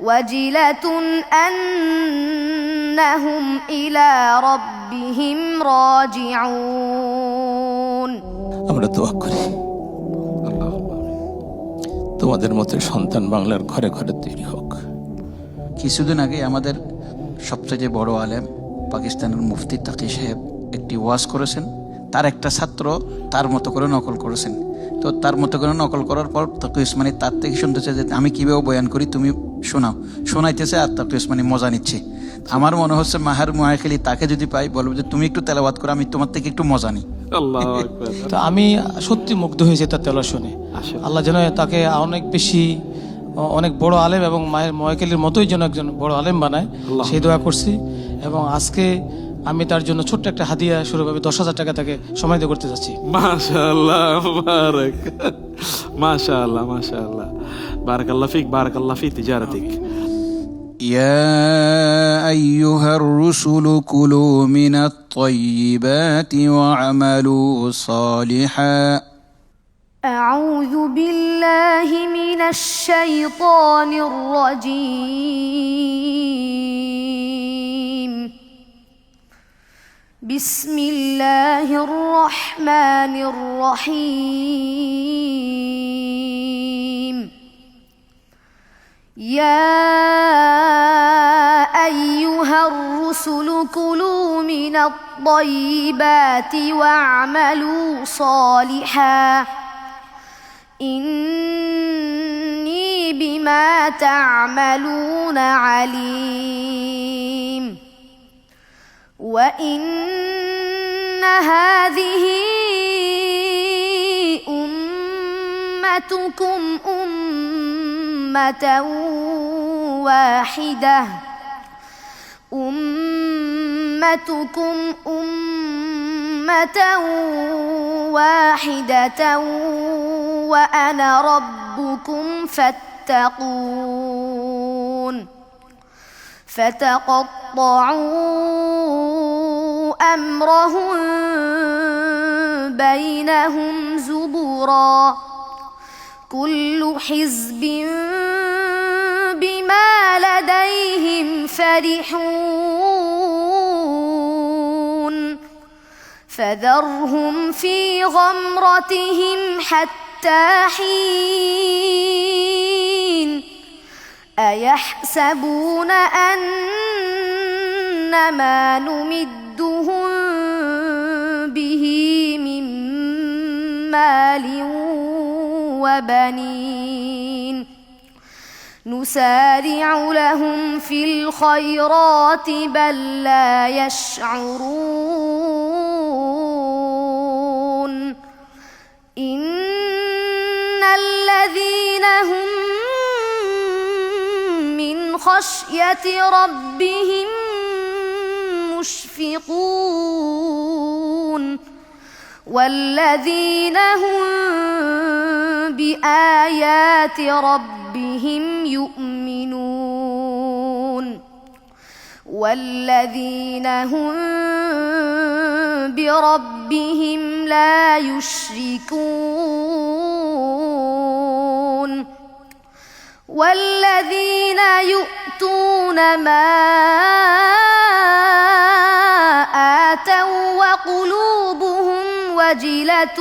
وجلة أنهم إلى ربهم راجعون আমরা দোয়া করি তোমাদের মতো সন্তান বাংলার ঘরে ঘরে তৈরি হোক। কিছুদিন আগে আমাদের সবচেয়ে বড় আলেম পাকিস্তানের মুফতি তাকি সাহেব একটি ওয়াজ করেছেন, তার একটা ছাত্র তার মতো করে নকল করেছেন। তো তার মতো করে নকল করার পর তাকি উসমানী তার থেকে শুনতেছে যে আমি কীভাবে বয়ান করি, তুমি শোনাও, শোনাইতেছে আর তাকি উসমানী মজা নিচ্ছে। আমার মনে হচ্ছে মাহার মুহাইখিলি তাকে যদি পাই বলবো যে তুমি একটু তেলাওয়াত করো, আমি তোমার থেকে একটু মজা নিই। তো আমি সত্যি মুগ্ধ হয়েছি তার তেলাওয়াত শুনে। আল্লাহ যেন তাকে অনেক বেশি, অনেক বড় আলেম এবং মায়ের মুহাইখিলির মতোই যেন একজন বড় আলেম বানায়, সেই দোয়া করছি। এবং আজকে আমি তার জন্য ছোট্ট একটা হাদিয়া শুরুভাবে 10,000 টাকা তাকে সমাহিত করতে যাচ্ছি। মাশাআল্লাহ, মুবারক, মাশাআল্লাহ, মাশাআল্লাহ, বারাকাল্লাহ ফিক, বারাকাল্লাহ ফি তিজারাতিক। يا أيها الرسل كلوا من الطيبات واعملوا صالحا. أعوذ بالله من الشيطان الرجيم. بسم الله الرحمن الرحيم. يا أيها الرسل كلوا من الطيبات واعملوا صالحا إني بما تعملون عليم. وإن هذه أمتكم أمة واحدة وأنا ربكم فاتقون. فتقطعوا أمرهم بينهم زبرا كل حزب بما لديهم فرحون. فذرهم في غمرتهم حتى حين. أيحسبون أن ما نمدهم به من مال وبنين نسارع لهم في الخيرات بل لا يشعرون. إن الذين هم من خشية ربهم مشفقون والذين هم بآيات ربهم يؤمنون والذين هم بربهم لا يشركون والذين يؤتون ما آتوا وقلوبهم وجلة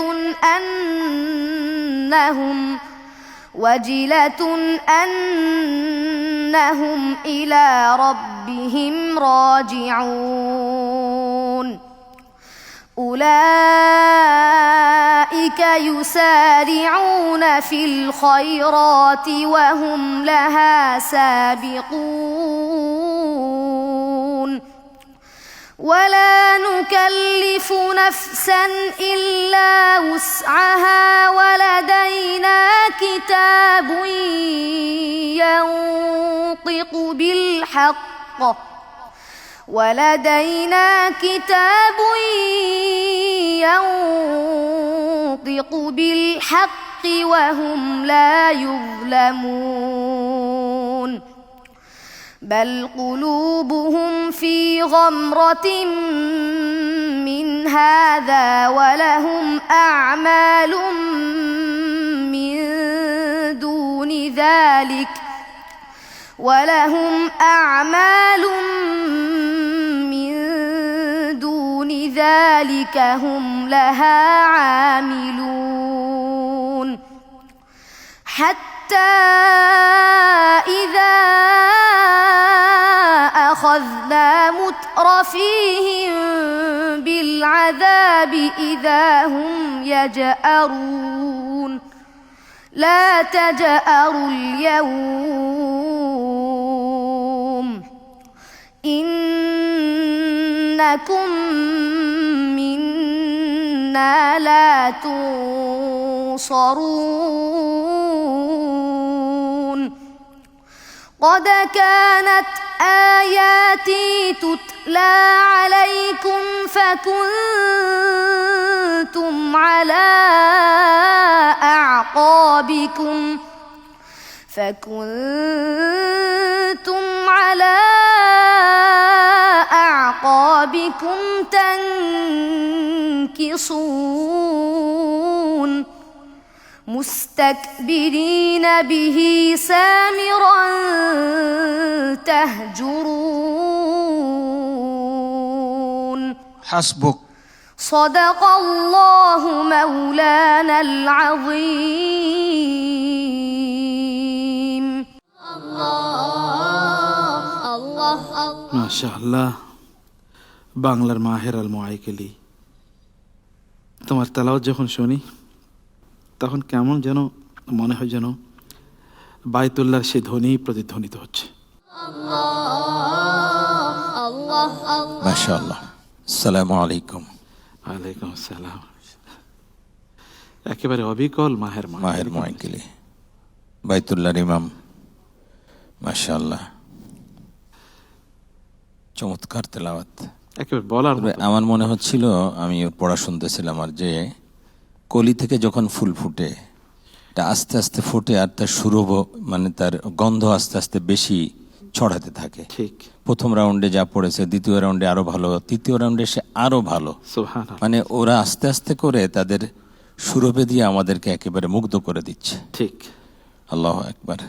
أنهم إلى ربهم راجعون. أولئك يسارعون في الخيرات وهم لها سابقون. ولا نكلف نفسا إلا وسعها ولدينا كتاب ينطق بالحق وهم لا يظلمون. بل قلوبهم في غمرة من هذا ولهم أعمال من دون ذلك ولهم أعمال من دون ذلك هم لها عاملون حتى إذا أخذنا مترفيهم بالعذاب إذا هم يجأرون لا تجأروا اليوم إنكم منا لا تنصرون قد كانت آياتي تتلى عليكم فكنتم على أعقابكم تنكصون مستكبرين به سامرا تهجرون হাসবুক। صدق الله مولانا العظيم الله মাশাআল্লাহ। বাংলার মাহের আল মুআইকেলি, তোমার তেলাওয়াত যখন শুনি তখন কেমন যেন মনে হয় যেন বায়তুল্লাহর সেই ধ্বনি প্রতিধ্বনিত হচ্ছে। মাশাআল্লাহ। আসসালামু আলাইকুম। ওয়ালাইকুম আসসালাম। একেবারে অবিকল মাহের মাহের মুআইকেলি, বাইতুল্লাহর ইমাম। মাশাআল্লাহ, চমৎকার তেলাওয়াত। একেবারে বলার তবে আমার মনে হচ্ছিল, আমি ওর পড়া শুনতেছিলাম, আর যে কলি থেকে যখন ফুল ফুটে এটা আস্তে আস্তে ফুটে আর তার সুরভ মানে তার গন্ধ আস্তে আস্তে বেশি ছড়াতে থাকে। ঠিক। প্রথম রাউন্ডে যা পড়েছে, দ্বিতীয় রাউন্ডে আরো ভালো, তৃতীয় রাউন্ডে সে আরো ভালো। সুবহানাল্লাহ। মানে ওরা আস্তে আস্তে করে তাদের সুরভে দিয়ে আমাদেরকে একেবারে মুগ্ধ করে দিচ্ছে। ঠিক। আল্লাহু আকবার।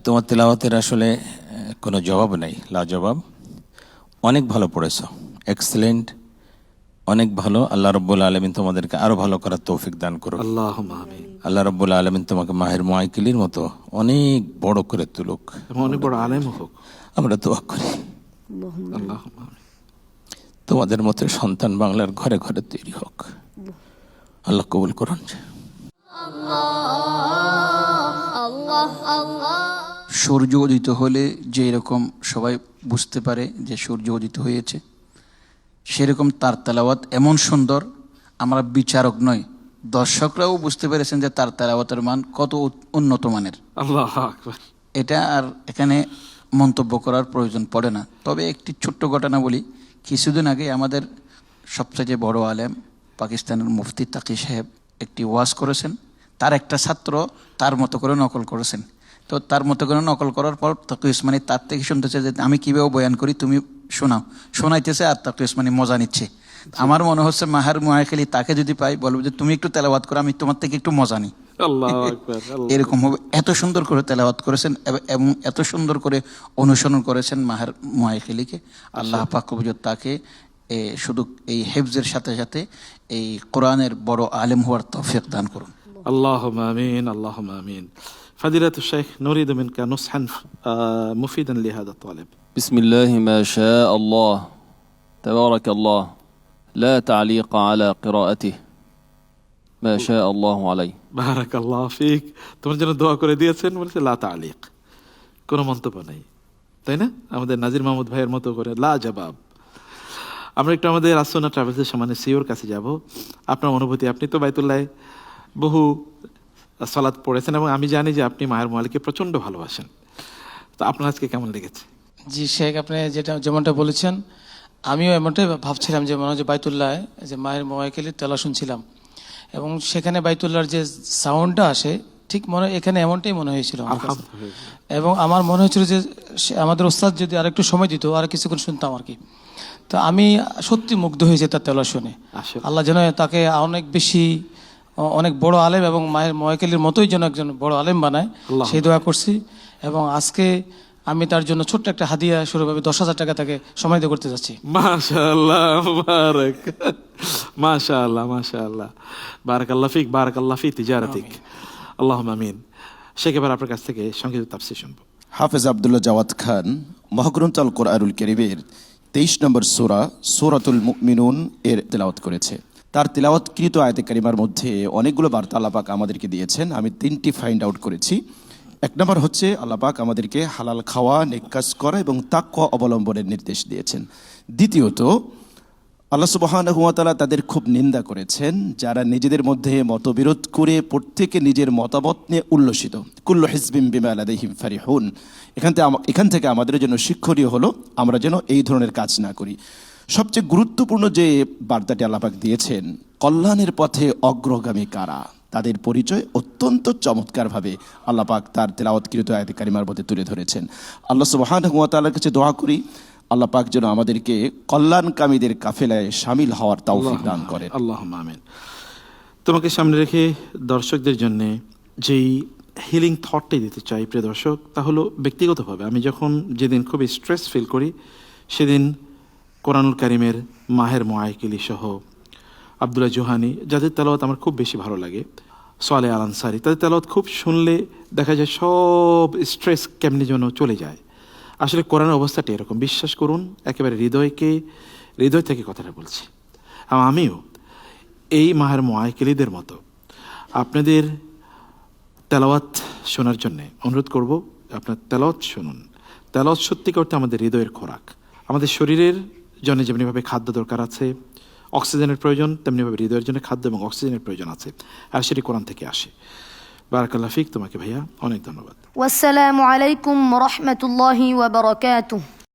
তোমার তেলাওয়াতের আসলে কোনো জবাব নাই, লাজবাব। অনেক ভালো পড়েছো, এক্সেলেন্ট, অনেক ভালো। আল্লাহ রাব্বুল আলামিন তোমাদেরকে আরো ভালো করার তৌফিক দান করুন। আল্লাহুম্মা আমিন। আল্লাহ রাব্বুল আলামিন তোমাকে মাহের মুআইকেলির মতো অনেক বড় করে তুলুক, এবং অনেক বড় আলেম হোক। আমরা দোয়া করি। আল্লাহুম্মা আমিন। তোমাদের মতো সন্তান বাংলার ঘরে ঘরে তৈরি হোক। আল্লাহ কবুল করুন। সূর্য উদিত হলে যে এরকম সবাই বুঝতে পারে যে সূর্য উদিত হয়েছে, সেরকম তার তেলাওয়াত এমন সুন্দর, আমরা বিচারক নয়, দর্শকরাও বুঝতে পেরেছেন যে তার তেলাওয়াতের মান কত উন্নত মানের। আল্লাহু আকবার। এটা আর এখানে মন্তব্য করার প্রয়োজন পড়ে না। তবে একটি ছোট্ট ঘটনা বলি। কিছুদিন আগে আমাদের সবচেয়ে বড় আলেম পাকিস্তানের মুফতি তাকি সাহেব একটি ওয়াজ করেছেন। তার একটা ছাত্র তার মতো করে নকল করেছেন। তো তার মতো করে নকল করার পর তাকি উসমানী তার থেকে শুনতেছে যে আমি কীভাবে বয়ান করি, তুমি শোনাও, শোনাইতেছে, আর তাকি উসমানী মজা নিচ্ছে। আমার মনে হচ্ছে মাহের মুআইকেলি তাকে যদি পাই, বলবো যে তুমি একটু তেলাওয়াত করো, আমি তোমার থেকে একটু মজা নিই। আল্লাহু আকবার। এরকম হবে। এত সুন্দর করে তেলাওয়াত করেছেন এবং এত সুন্দর করে অনুসরণ করেছেন মাহের মুআইকেলিকে। আল্লাহ পাক কবুজত তাকে শুধু এই হেফজের সাথে সাথে এই কোরআনের বড় আলেম হওয়ার তৌফিক দান করুন। আল্লাহুম্মা আমিন। আল্লাহুম্মা আমিন। فضيلة الشيخ نريد منك نصحا مفيدا لهذا الطالب. بسم الله ما شاء الله تبارك الله، لا تعليق على قراءته، ما شاء الله عليه. بارك الله فيك. তোমার জন্য দোয়া করে দিয়েছেন, বলেছে লা তালিক, কোনো মন্তব্য নেই, তাই না? আমাদের নাজির মাহমুদ ভাইয়ের মতো করে লা জবাব। আমরা একটু আমাদের আসনা ট্রাভেলসের সামনে সিওর কাছে যাব। আপনার অনুভূতি, আপনি তো বাইতুল্লাহে বহু সালাত পড়েছেন এবং আমি জানি যে আপনি মায়ের মুআল্লিমকে প্রচন্ড ভালোবাসেন। তো আপনার আজকে কেমন লেগেছে? জি শেখ, আপনি যেমনটা বলেছেন আমিও এমনটাই ভাবছিলাম, যে মনে হয় যে বাইতুল্লাহ যে মায়ের মুআইকেলির তেলা শুনছিলাম এবং সেখানে বাইতুল্লাহর যে সাউন্ডটা আসে ঠিক এখানে এমনটাই মনে হয়েছিল আমার কাছে। এবং আমার মনে হয়েছিল যে আমাদের ওস্তাদ যদি আরেকটু সময় দিত আর কিছুক্ষণ শুনতাম আর কি। তো আমি সত্যি মুগ্ধ হয়েছে তার তেলা শুনে। আল্লাহ যেন তাকে অনেক বেশি অনেক বড় আলেম এবং মায়ের ময়কেলের মতোই যেন একজন বড় আলেম বানায় সেই দোয়া করছি। এবং আজকে আমি তার জন্য ছোট্ট একটা হাদিয়া স্বরূপভাবে 10,000 টাকা তাকে সমাহিত করতে যাচ্ছি। মাশাআল্লাহ, মুবারক, মাশাআল্লাহ, মাশাআল্লাহ, বারাকাল্লাহ ফিক, বারাকাল্লাহ ফি তিজারাতিক, আল্লাহুম্মা আমিন। শেখ, এবার আপনার কাছ থেকে সংক্ষিপ্ত তাফসীর শুনবো। হাফেজ আব্দুল্লাহ জাওয়াদ খান মহাগ্রন্থ আল কোরআনুল কারীমের 23 নম্বর সূরা সূরাতুল মুমিনুন এর তেলাওয়াত করেছে। তার তেলাওয়াতকৃত আয়াতে কারিমার মধ্যে অনেকগুলো বার্তা আল্লাহ পাক আমাদেরকে দিয়েছেন। আমি 3টি ফাইন্ড আউট করেছি। 1 নম্বর হচ্ছে আল্লাহ পাক আমাদেরকে হালাল খাওয়া, নেক কাজ করা এবং তাকওয়া অবলম্বনের নির্দেশ দিয়েছেন। দ্বিতীয়ত, আল্লাহ সুবহানাহু ওয়া তাআলা তাদের খুব নিন্দা করেছেন যারা নিজেদের মধ্যে মতবিরোধ করে প্রত্যেকে নিজের মতামত নিয়ে উল্লসিত। কুল্লু হিজবিন বিমা লাদাইহিম ফারিহুন। এখান থেকে আমাদের জন্য শিক্ষণীয় হলো আমরা যেন এই ধরনের কাজ না করি। সবচেয়ে গুরুত্বপূর্ণ যে বার্তাটি আল্লাহ পাক দিয়েছেন, কল্যাণের পথে অগ্রগামী কারা, তাদের পরিচয় অত্যন্ত চমৎকারভাবে আল্লাহ পাক তার তেলাওয়াতকৃত আয়াতে কারিমার মধ্যে তুলে ধরেছেন। আল্লাহ সুবহানাহু ওয়া তাআলার কাছে দোয়া করি আল্লাহ পাক যেন আমাদেরকে কল্যাণকামীদের কাফেলায় শামিল হওয়ার তৌফিক দান করেন। আল্লাহুম্মা আমিন। তোমাকে সামনে রেখে দর্শকদের জন্য যেই হিলিং থটটি দিতে চাই প্রিয় দর্শক, তা হলো ব্যক্তিগতভাবে আমি যখন যেদিন খুবই স্ট্রেস ফিল করি সেদিন কোরআনুল কারীমের মাহের মোয়াইকিলি সহ আব্দুল্লাহ জোহানি, যাদের তেলাওয়াত আমার খুব বেশি ভালো লাগে, সোয়ালে আল আনসারি, তাদের তেলাওয়াত খুব শুনলে দেখা যায় সব স্ট্রেস কেমনি যেন চলে যায়। আসলে কোরআনের অবস্থাটি এরকম, বিশ্বাস করুন, একেবারে হৃদয় থেকে কথাটা বলছি। আমিও এই মাহের মোয়াইকিলিদের মতো আপনাদের তেলাওয়াত শোনার জন্য অনুরোধ করব। আপনার তেলাওয়াত শুনুন। তেলাওয়াত সত্যিকার অর্থে আমাদের হৃদয়ের খোরাক। আমাদের শরীরের জন্য যেমনিভাবে খাদ্য দরকার আছে, অক্সিজেনের প্রয়োজন, তেমনিভাবে হৃদয়ের জন্য খাদ্য এবং অক্সিজেনের প্রয়োজন আছে, আর সেটি কোরআন থেকে আসে। বারাকাল্লাহ ফিক। তোমাকে ভাইয়া অনেক ধন্যবাদ। والسلام عليكم ورحمة الله وبركاته.